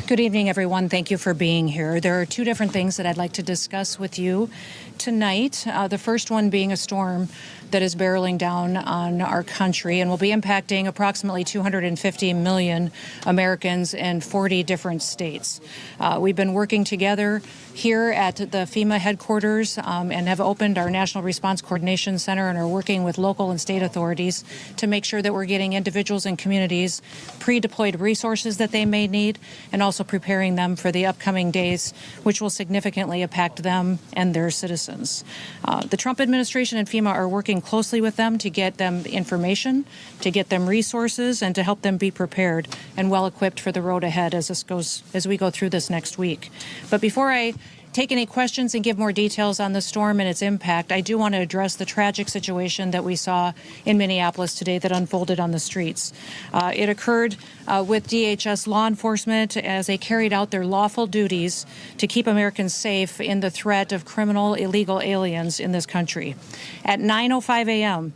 Good evening, everyone. Thank you for being here. There are two different things that I'd like to discuss with you tonight. The first one being a storm that is barreling down on our country and will be impacting approximately 250 million Americans in 40 different states. We've been working together here at the FEMA headquarters and have opened our National Response Coordination Center and are working with local and state authorities to make sure that we're getting individuals and communities pre-deployed resources that they may need and also preparing them for the upcoming days, which will significantly impact them and their citizens. The Trump administration and FEMA are working closely with them to get them information, to get them resources, and to help them be prepared and well equipped for the road ahead as we go through this next week. But before I take any questions and give more details on the storm and its impact, I do want to address the tragic situation that we saw in Minneapolis today that unfolded on the streets. It occurred with DHS law enforcement as they carried out their lawful duties to keep Americans safe in the threat of criminal illegal aliens in this country. At 9:05 a.m.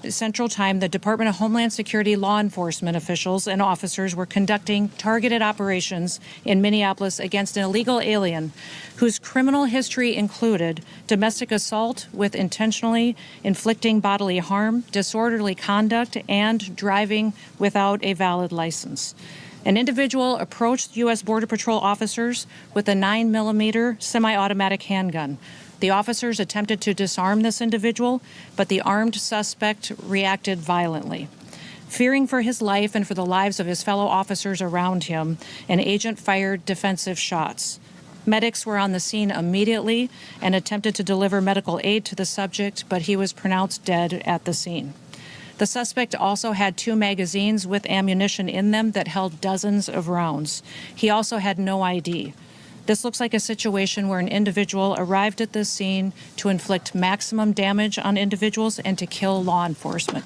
Central Time, the Department of Homeland Security law enforcement officials and officers were conducting targeted operations in Minneapolis against an illegal alien whose criminal history included domestic assault with intentionally inflicting bodily harm, disorderly conduct, and driving without a valid license. An individual approached U.S. Border Patrol officers with a 9mm semi-automatic handgun. The officers attempted to disarm this individual, but the armed suspect reacted violently. Fearing for his life and for the lives of his fellow officers around him, an agent fired defensive shots. Medics were on the scene immediately and attempted to deliver medical aid to the subject, but he was pronounced dead at the scene. The suspect also had 2 magazines with ammunition in them that held dozens of rounds. He also had no ID. This looks like a situation where an individual arrived at this scene to inflict maximum damage on individuals and to kill law enforcement.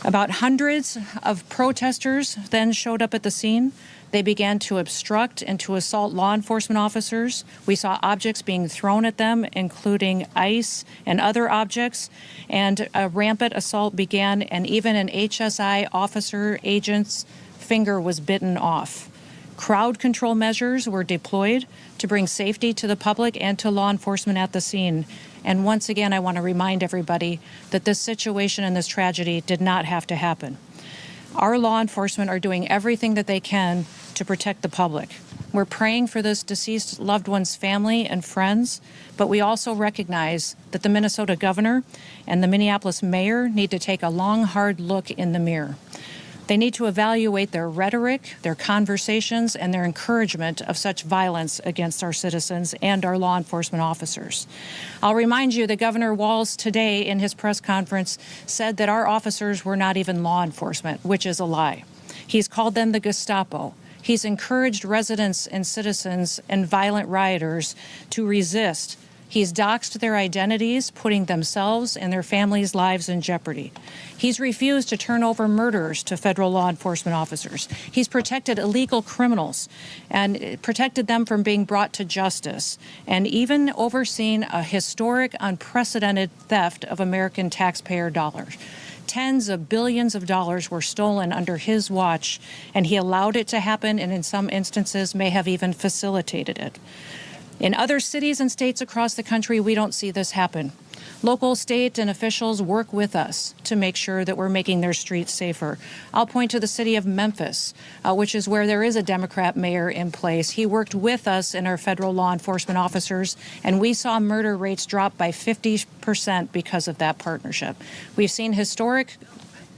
About hundreds of protesters then showed up at the scene. They began to obstruct and to assault law enforcement officers. We saw objects being thrown at them, including ice and other objects, and a rampant assault began, and even an HSI officer agent's finger was bitten off. Crowd control measures were deployed to bring safety to the public and to law enforcement at the scene. And once again, I want to remind everybody that this situation and this tragedy did not have to happen. Our law enforcement are doing everything that they can to protect the public. We're praying for this deceased loved one's family and friends, but we also recognize that the Minnesota governor and the Minneapolis mayor need to take a long, hard look in the mirror. They need to evaluate their rhetoric, their conversations, and their encouragement of such violence against our citizens and our law enforcement officers. I'll remind you that Governor Walz today in his press conference said that our officers were not even law enforcement, which is a lie. He's called them the Gestapo. He's encouraged residents and citizens and violent rioters to resist. He's doxed their identities, putting themselves and their families' lives in jeopardy. He's refused to turn over murderers to federal law enforcement officers. He's protected illegal criminals and protected them from being brought to justice, and even overseen a historic, unprecedented theft of American taxpayer dollars. Tens of billions of dollars were stolen under his watch, and he allowed it to happen, and in some instances may have even facilitated it. In other cities and states across the country, we don't see this happen. Local, state, and officials work with us to make sure that we're making their streets safer. I'll point to the city of Memphis, which is where there is a Democrat mayor in place. He worked with us and our federal law enforcement officers, and we saw murder rates drop by 50% because of that partnership. We've seen historic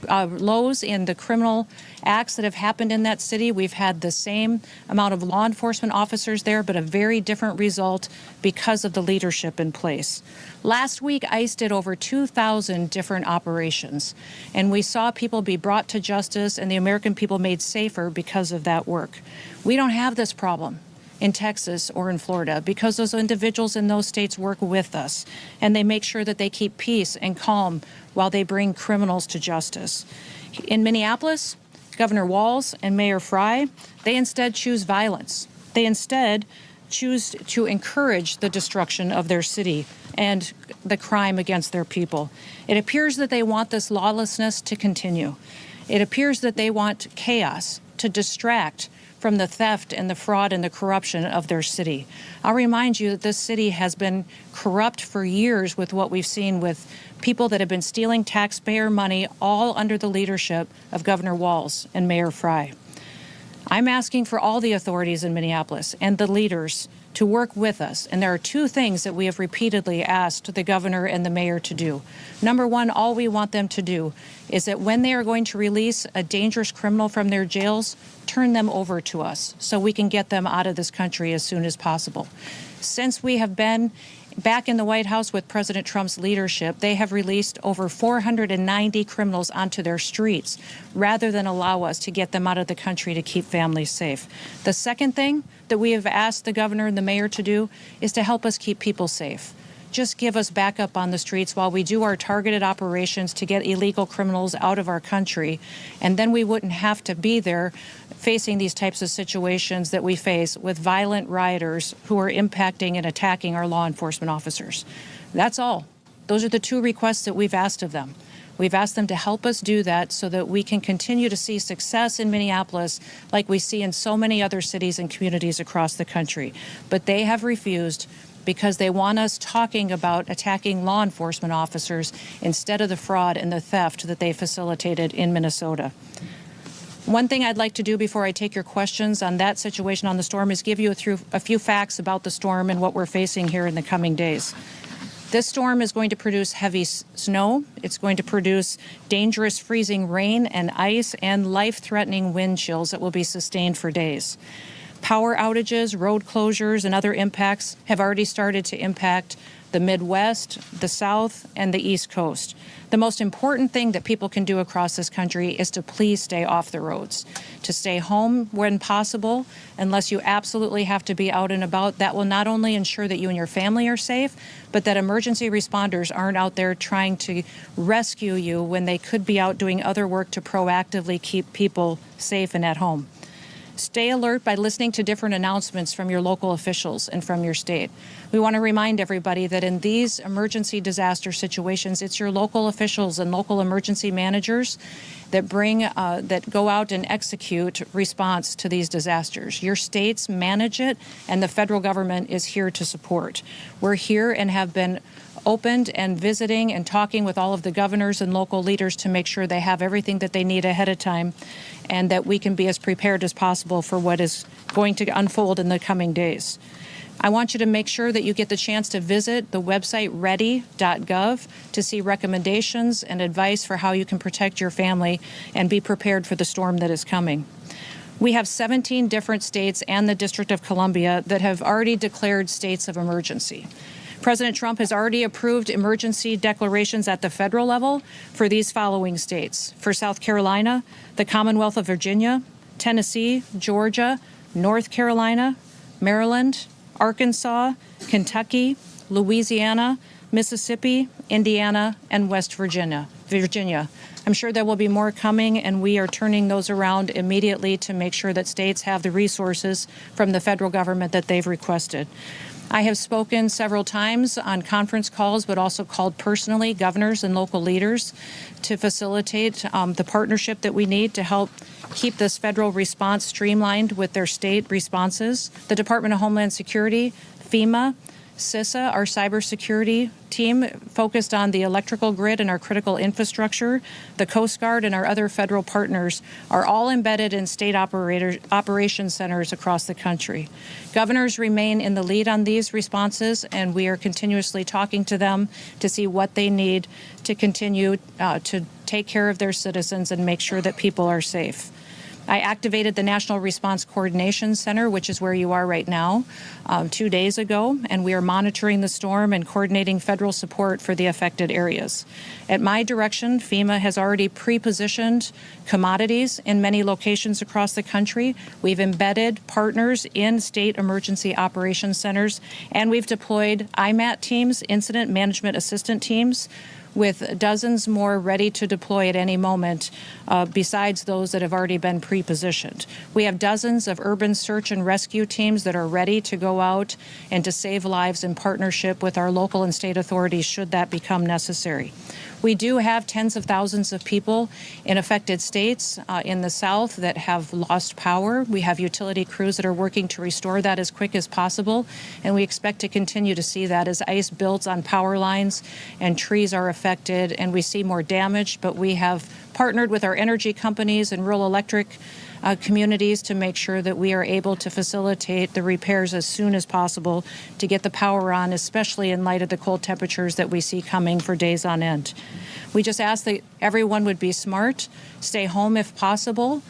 lows in the criminal acts that have happened in that city. We've had the same amount of law enforcement officers there, but a very different result because of the leadership in place. Last week, ICE did over 2,000 different operations, and we saw people be brought to justice and the American people made safer because of that work. We don't have this problem in Texas or in Florida because those individuals in those states work with us, and they make sure that they keep peace and calm while they bring criminals to justice. In Minneapolis, Governor Walz and Mayor Frey, they instead choose violence. They instead choose to encourage the destruction of their city and the crime against their people. It appears that they want this lawlessness to continue. It appears that they want chaos to distract from the theft and the fraud and the corruption of their city. I'll remind you that this city has been corrupt for years with what we've seen with people that have been stealing taxpayer money, all under the leadership of Governor Walz and Mayor Frey. I'm asking for all the authorities in Minneapolis and the leaders to work with us. And there are two things that we have repeatedly asked the governor and the mayor to do. Number one, all we want them to do is that when they are going to release a dangerous criminal from their jails, turn them over to us so we can get them out of this country as soon as possible. Since we have been back in the White House with President Trump's leadership, they have released over 490 criminals onto their streets rather than allow us to get them out of the country to keep families safe. The second thing that we have asked the governor and the mayor to do is to help us keep people safe. Just give us backup on the streets while we do our targeted operations to get illegal criminals out of our country, and then we wouldn't have to be there facing these types of situations that we face with violent rioters who are impacting and attacking our law enforcement officers. That's all. Those are the two requests that we've asked of them. We've asked them to help us do that so that we can continue to see success in Minneapolis like we see in so many other cities and communities across the country. But they have refused because they want us talking about attacking law enforcement officers instead of the fraud and the theft that they facilitated in Minnesota. One thing I'd like to do before I take your questions on that situation on the storm is give you a few facts about the storm and what we're facing here in the coming days. This storm is going to produce heavy snow. It's going to produce dangerous freezing rain and ice and life-threatening wind chills that will be sustained for days. Power outages, road closures, and other impacts have already started to impact the Midwest, the South, and the East Coast. The most important thing that people can do across this country is to please stay off the roads, to stay home when possible, unless you absolutely have to be out and about. That will not only ensure that you and your family are safe, but that emergency responders aren't out there trying to rescue you when they could be out doing other work to proactively keep people safe and at home. Stay alert by listening to different announcements from your local officials and from your state. We want to remind everybody that in these emergency disaster situations, it's your local officials and local emergency managers that go out and execute response to these disasters. Your states manage it, and the federal government is here to support. We're here and have been opened and visiting and talking with all of the governors and local leaders to make sure they have everything that they need ahead of time and that we can be as prepared as possible for what is going to unfold in the coming days. I want you to make sure that you get the chance to visit the website ready.gov to see recommendations and advice for how you can protect your family and be prepared for the storm that is coming. We have 17 different states and the District of Columbia that have already declared states of emergency. President Trump has already approved emergency declarations at the federal level for these following states: for South Carolina, the Commonwealth of Virginia, Tennessee, Georgia, North Carolina, Maryland, Arkansas, Kentucky, Louisiana, Mississippi, Indiana, and West Virginia. I'm sure there will be more coming, and we are turning those around immediately to make sure that states have the resources from the federal government that they've requested. I have spoken several times on conference calls, but also called personally governors and local leaders to facilitate the partnership that we need to help keep this federal response streamlined with their state responses. The Department of Homeland Security, FEMA, CISA, our cybersecurity team focused on the electrical grid and our critical infrastructure, the Coast Guard and our other federal partners are all embedded in state operation centers across the country. Governors remain in the lead on these responses, and we are continuously talking to them to see what they need to continue to take care of their citizens and make sure that people are safe. I activated the National Response Coordination Center, which is where you are right now, 2 days ago, and we are monitoring the storm and coordinating federal support for the affected areas. At my direction, FEMA has already pre-positioned commodities in many locations across the country. We've embedded partners in state emergency operations centers, and we've deployed IMAT teams, incident management assistant teams, with dozens more ready to deploy at any moment, besides those that have already been pre-positioned. We have dozens of urban search and rescue teams that are ready to go out and to save lives in partnership with our local and state authorities should that become necessary. We do have tens of thousands of people in affected states in the South that have lost power. We have utility crews that are working to restore that as quick as possible, and we expect to continue to see that as ice builds on power lines and trees are affected and we see more damage. But we have partnered with our energy companies and rural electric communities to make sure that we are able to facilitate the repairs as soon as possible to get the power on, especially in light of the cold temperatures that we see coming for days on end. We just ask that everyone would be smart, stay home if possible,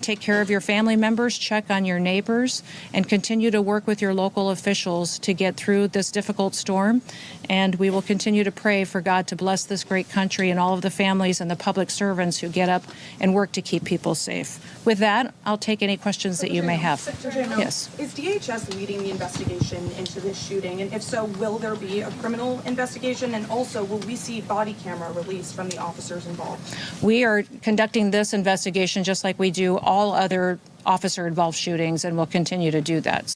take care of your family members, check on your neighbors, and continue to work with your local officials to get through this difficult storm. And we will continue to pray for God to bless this great country and all of the families and the public servants who get up and work to keep people safe. With that, I'll take any questions that you may have. Yes. Is DHS leading the investigation into this shooting? And if so, will there be a criminal investigation? And also, will we see body camera released from the officers involved? We are conducting this investigation just like we do all other officer-involved shootings, and we'll continue to do that.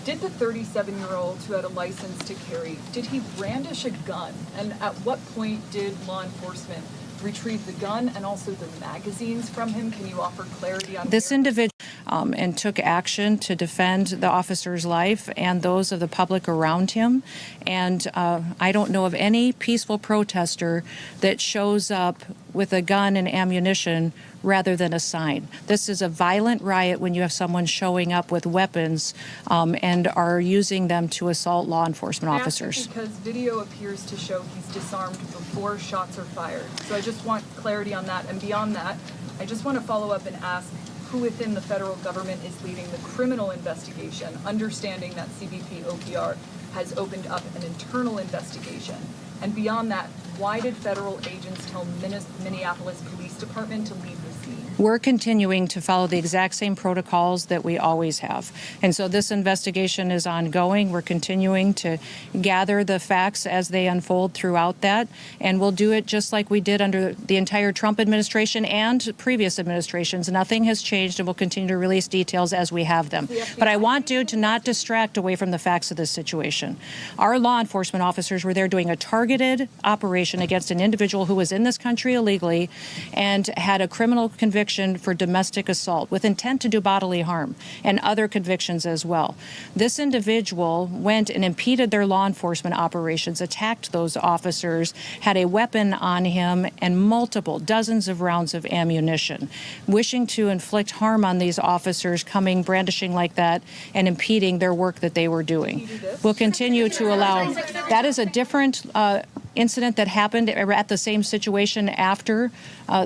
Did the 37-year-old who had a license to carry, did he brandish a gun? And at what point did law enforcement retrieve the gun and also the magazines from him? Can you offer clarity on this individual and took action to defend the officer's life and those of the public around him. And I don't know of any peaceful protester that shows up with a gun and ammunition rather than a sign. This is a violent riot when you have someone showing up with weapons and are using them to assault law enforcement officers. Because video appears to show he's disarmed before shots are fired. So I just want clarity on that. And beyond that, I just want to follow up and ask who within the federal government is leading the criminal investigation, understanding that CBP OPR has opened up an internal investigation. And beyond that, why did federal agents tell Minneapolis Police Department to leave the scene? We're continuing to follow the exact same protocols that we always have. And so this investigation is ongoing. We're continuing to gather the facts as they unfold throughout that. And we'll do it just like we did under the entire Trump administration and previous administrations. Nothing has changed, and we'll continue to release details as we have them. But I want you to not distract away from the facts of this situation. Our law enforcement officers were there doing a targeted operation against an individual who was in this country illegally and had a criminal conviction for domestic assault with intent to do bodily harm and other convictions as well. This individual went and impeded their law enforcement operations, attacked those officers, had a weapon on him and multiple dozens of rounds of ammunition, wishing to inflict harm on these officers, coming brandishing like that and impeding their work that they were doing. We'll continue to allow. That is a different incident that happened at the same situation after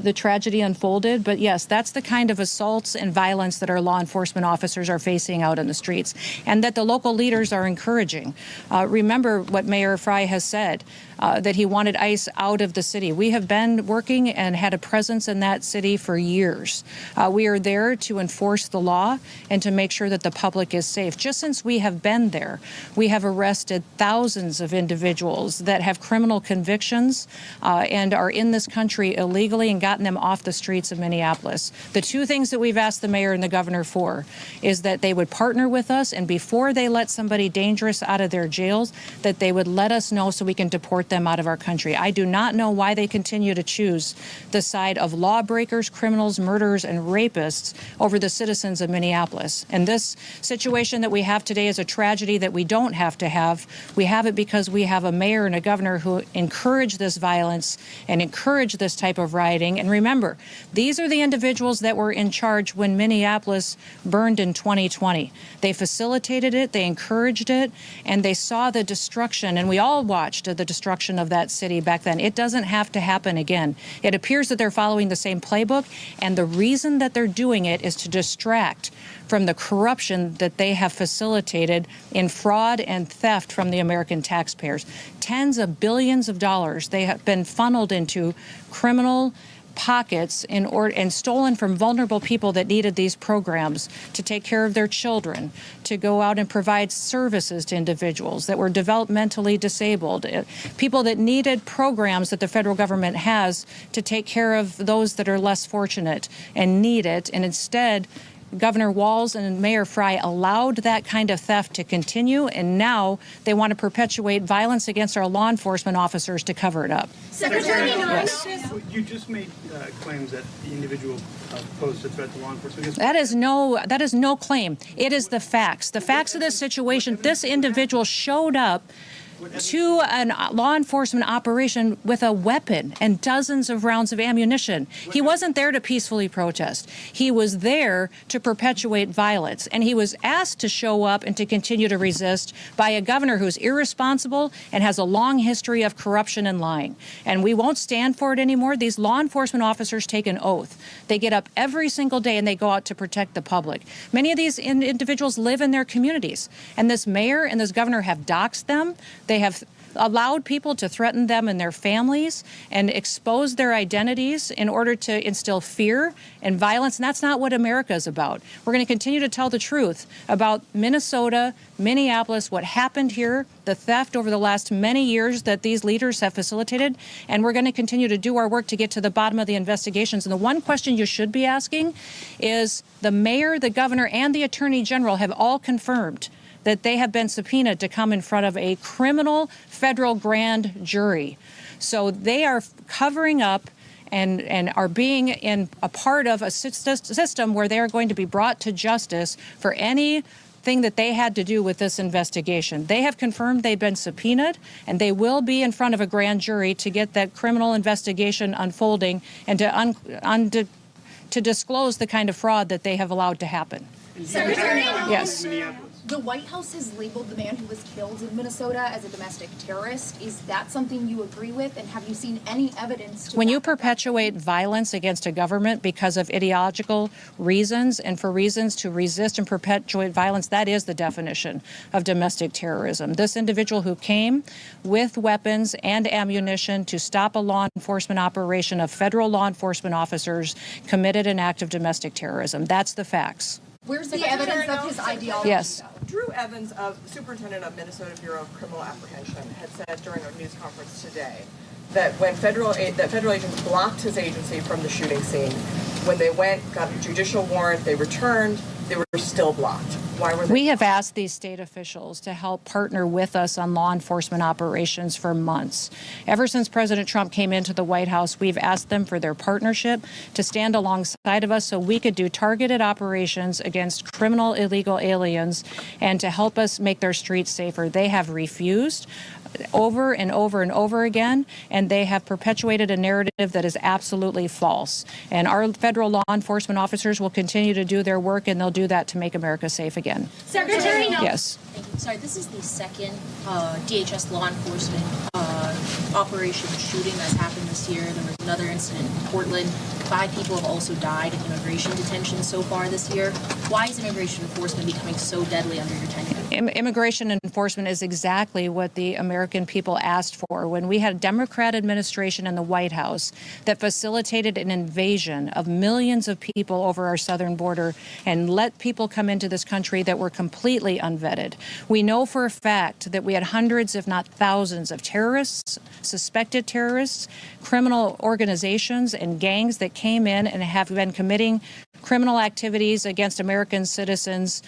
the tragedy unfolded. But yes, that's the kind of assaults and violence that our law enforcement officers are facing out in the streets and that the local leaders are encouraging. Remember what Mayor Fry has said, that he wanted ICE out of the city. We have been working and had a presence in that city for years. We are there to enforce the law and to make sure that the public is safe. Just since we have been there, we have arrested thousands of individuals that have criminal convictions and are in this country illegally and gotten them off the streets of Minneapolis. The two things that we've asked the mayor and the governor for is that they would partner with us, and before they let somebody dangerous out of their jails, that they would let us know so we can deport them out of our country. I do not know why they continue to choose the side of lawbreakers, criminals, murderers, and rapists over the citizens of Minneapolis. And this situation that we have today is a tragedy that we don't have to have. We have it because we have a mayor and a governor who encourage this violence and encourage this type of rioting. And remember, these are the individuals that were in charge when Minneapolis burned in 2020. They facilitated it, they encouraged it, and they saw the destruction, and we all watched the destruction of that city back then. It doesn't have to happen again. It appears that they're following the same playbook, and the reason that they're doing it is to distract from the corruption that they have facilitated in fraud and theft from the American taxpayers. Tens of billions of dollars they have been funneled into criminal pockets and stolen from vulnerable people that needed these programs to take care of their children, to go out and provide services to individuals that were developmentally disabled, people that needed programs that the federal government has to take care of those that are less fortunate and need it, and instead Governor Walz and Mayor Fry allowed that kind of theft to continue, and now they want to perpetuate violence against our law enforcement officers to cover it up. Secretary Noem, Yes. You just made claims that the individual posed a threat to law enforcement. That is no claim. It is the facts. The facts of this situation. This individual showed up to a law enforcement operation with a weapon and dozens of rounds of ammunition. He wasn't there to peacefully protest. He was there to perpetuate violence, and he was asked to show up and to continue to resist by a governor who's irresponsible and has a long history of corruption and lying. And we won't stand for it anymore. These law enforcement officers take an oath. They get up every single day and they go out to protect the public. Many of these individuals live in their communities, and this mayor and this governor have doxed them. They have allowed people to threaten them and their families and expose their identities in order to instill fear and violence. And that's not what America is about. We're going to continue to tell the truth about Minnesota, Minneapolis, what happened here, the theft over the last many years that these leaders have facilitated. And we're going to continue to do our work to get to the bottom of the investigations. And the one question you should be asking is the mayor, the governor, and the attorney general have all confirmed that they have been subpoenaed to come in front of a criminal federal grand jury. So they are covering up and are being in a part of a system where they are going to be brought to justice for anything that they had to do with this investigation. They have confirmed they've been subpoenaed, and they will be in front of a grand jury to get that criminal investigation unfolding and to disclose the kind of fraud that they have allowed to happen. Secretary Noem. Yes. The White House has labeled the man who was killed in Minnesota as a domestic terrorist. Is that something you agree with? And have you seen any evidence to When you back up that perpetuate violence against a government because of ideological reasons and for reasons to resist and perpetuate violence, that is the definition of domestic terrorism. This individual who came with weapons and ammunition to stop a law enforcement operation of federal law enforcement officers committed an act of domestic terrorism. That's the facts. Where's the evidence of his ideology? Yes. though? Drew Evans, superintendent of Minnesota Bureau of Criminal Apprehension, had said during a news conference today that when federal agents blocked his agency from the shooting scene, when they went, got a judicial warrant, they returned, they were still blocked. Why were they? We have asked these state officials to help partner with us on law enforcement operations for months. Ever since President Trump came into the White House, we've asked them for their partnership to stand alongside of us so we could do targeted operations against criminal illegal aliens and to help us make their streets safer. They have refused over and over and over again, and they have perpetuated a narrative that is absolutely false. And our federal law enforcement officers will continue to do their work, and they'll do that to make America safe again. Secretary Noem. Yes. Thank you. Sorry, this is the second DHS law enforcement operation shooting that's happened this year. There was another incident in Portland. 5 people have also died in immigration detention so far this year. Why is immigration enforcement becoming so deadly under your tenure? Immigration enforcement is exactly what the American people asked for. When we had a Democrat administration in the White House that facilitated an invasion of millions of people over our southern border and let people come into this country that were completely unvetted. We know for a fact that we had hundreds, if not thousands, of terrorists, suspected terrorists, criminal organizations and gangs that came in and have been committing criminal activities against American citizens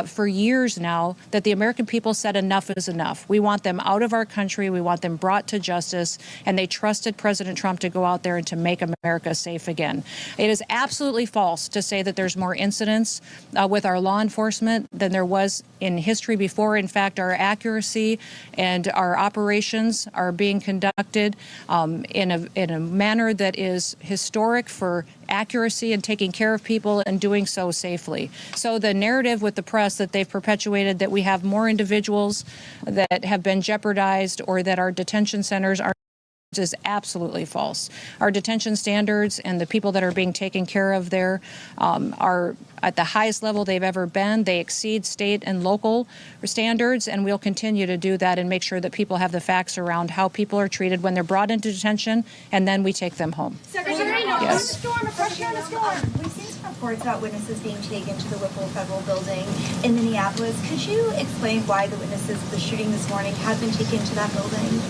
for years now, that the American people said enough is enough. We want them out of our country. We want them brought to justice. And they trusted President Trump to go out there and to make America safe again. It is absolutely false to say that there's more incidents with our law enforcement than there was in history before. In fact, our accuracy and our operations are being conducted in a manner that is historic for accuracy and taking care of people and doing so safely. So the narrative with the press that they've perpetuated that we have more individuals that have been jeopardized or that our detention centers are is absolutely false. Our detention standards and the people that are being taken care of there are at the highest level they've ever been. They exceed state and local standards, and we'll continue to do that and make sure that people have the facts around how people are treated when they're brought into detention, and then we take them home. Secretary Noem. Yes. We've seen some reports about witnesses being taken to the Whipple Federal Building in Minneapolis. Could you explain why the witnesses of the shooting this morning have been taken to that building?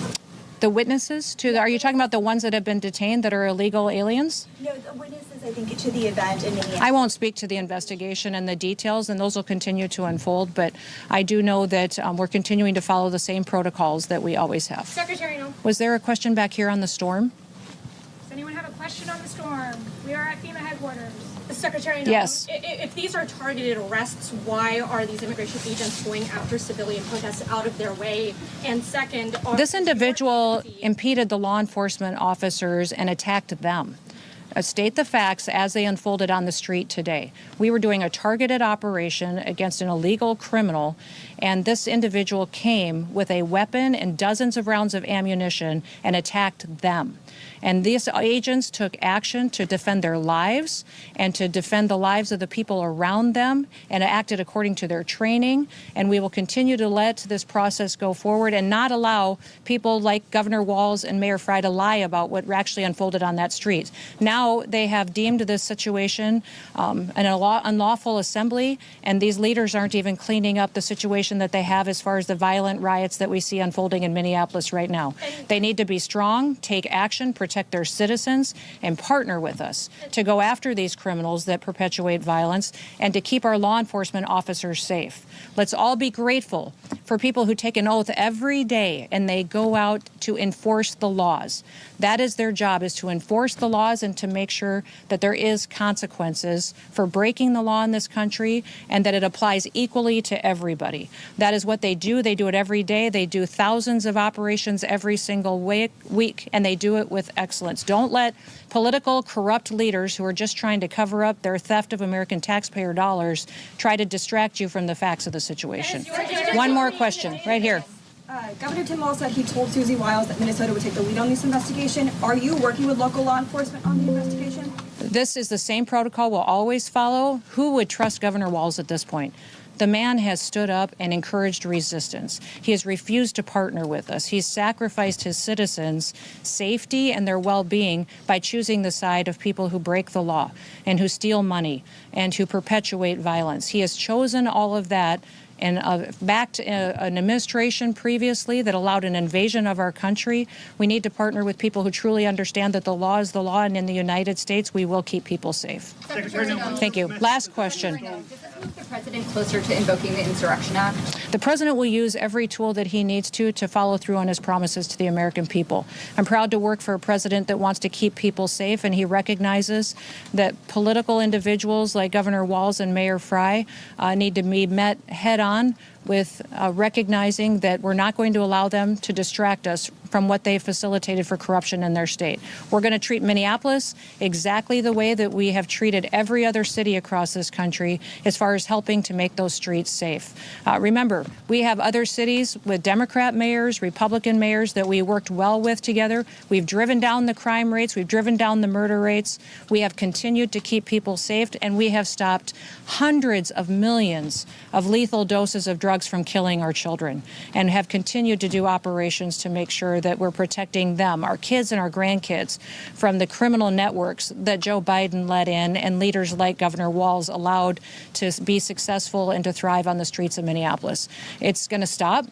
The witnesses are you talking about the ones that have been detained that are illegal aliens? No, the witnesses, I think, to the event in Minneapolis. I won't speak to the investigation and the details, and those will continue to unfold, but I do know that we're continuing to follow the same protocols that we always have. Secretary Noem. Was there a question back here on the storm? Does anyone have a question on the storm? We are at FEMA headquarters. Secretary Noem, Yes. If these are targeted arrests, why are these immigration agents going after civilian protests out of their way? And second, This individual impeded the law enforcement officers and attacked them. State the facts as they unfolded on the street today. We were doing a targeted operation against an illegal criminal, and this individual came with a weapon and dozens of rounds of ammunition and attacked them. And these agents took action to defend their lives and to defend the lives of the people around them and acted according to their training. And we will continue to let this process go forward and not allow people like Governor Walz and Mayor Frey to lie about what actually unfolded on that street. Now they have deemed this situation an unlawful assembly, and these leaders aren't even cleaning up the situation that they have as far as the violent riots that we see unfolding in Minneapolis right now. They need to be strong, take action, protect their citizens, and partner with us to go after these criminals that perpetuate violence and to keep our law enforcement officers safe. Let's all be grateful for people who take an oath every day and they go out to enforce the laws. That is their job, is to enforce the laws and to make sure that there is consequences for breaking the law in this country and that it applies equally to everybody. That is what they do. They do it every day. They do thousands of operations every single week, and they do it with excellence. Don't let political corrupt leaders who are just trying to cover up their theft of American taxpayer dollars try to distract you from the facts of the situation. One more question, right here. Governor Tim Walz said he told Susie Wiles that Minnesota would take the lead on this investigation. Are you working with local law enforcement on the investigation? This is the same protocol we'll always follow. Who would trust Governor Walz at this point? The man has stood up and encouraged resistance. He has refused to partner with us. He's sacrificed his citizens' safety and their well-being by choosing the side of people who break the law and who steal money and who perpetuate violence. He has chosen all of that and backed an administration previously that allowed an invasion of our country. We need to partner with people who truly understand that the law is the law, and in the United States, we will keep people safe. Thank you. Last question. Does this move the president closer to invoking the Insurrection Act? The president will use every tool that he needs to follow through on his promises to the American people. I'm proud to work for a president that wants to keep people safe, and he recognizes that political individuals like Governor Walz and Mayor Frey need to be met head-on with recognizing that we're not going to allow them to distract us from what they've facilitated for corruption in their state. We're going to treat Minneapolis exactly the way that we have treated every other city across this country as far as helping to make those streets safe. Remember, we have other cities with Democrat mayors, Republican mayors that we worked well with together. We've driven down the crime rates. We've driven down the murder rates. We have continued to keep people safe, and we have stopped hundreds of millions of lethal doses of drugs from killing our children and have continued to do operations to make sure that we're protecting them, our kids and our grandkids, from the criminal networks that Joe Biden let in and leaders like Governor Walz allowed to be successful and to thrive on the streets of Minneapolis. It's going to stop.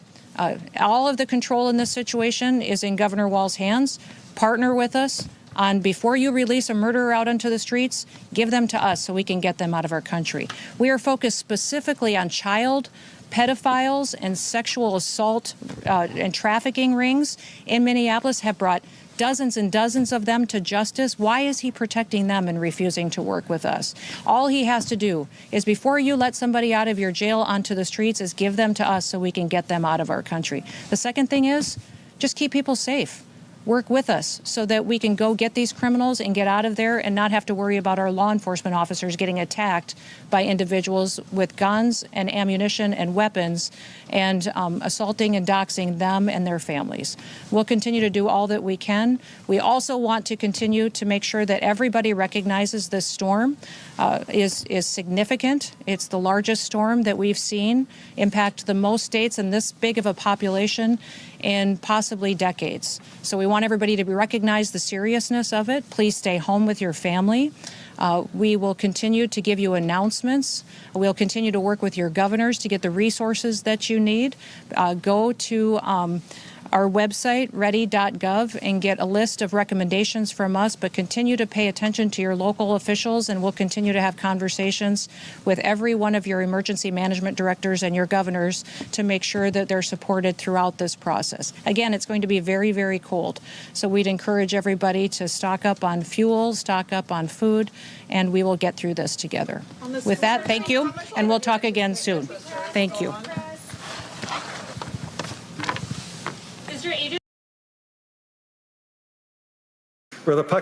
All of the control in this situation is in Governor Walz's hands. Partner with us on before you release a murderer out onto the streets, give them to us so we can get them out of our country. We are focused specifically on child pedophiles and sexual assault and trafficking rings in Minneapolis, have brought dozens and dozens of them to justice. Why is he protecting them and refusing to work with us? All he has to do is, before you let somebody out of your jail onto the streets, is give them to us so we can get them out of our country. The second thing is just keep people safe. Work with us so that we can go get these criminals and get out of there and not have to worry about our law enforcement officers getting attacked by individuals with guns and ammunition and weapons and assaulting and doxing them and their families. We'll continue to do all that we can. We also want to continue to make sure that everybody recognizes this storm is significant. It's the largest storm that we've seen impact the most states and this big of a population in possibly decades. So we want everybody to recognize the seriousness of it. Please stay home with your family. We will continue to give you announcements. We'll continue to work with your governors to get the resources that you need. Go to our website, ready.gov, and get a list of recommendations from us, but continue to pay attention to your local officials, and we'll continue to have conversations with every one of your emergency management directors and your governors to make sure that they're supported throughout this process. Again, it's going to be very, very cold, so we'd encourage everybody to stock up on fuel, stock up on food, and we will get through this together. With that, thank you, and we'll talk again soon. Thank you. Is your agency Where the puck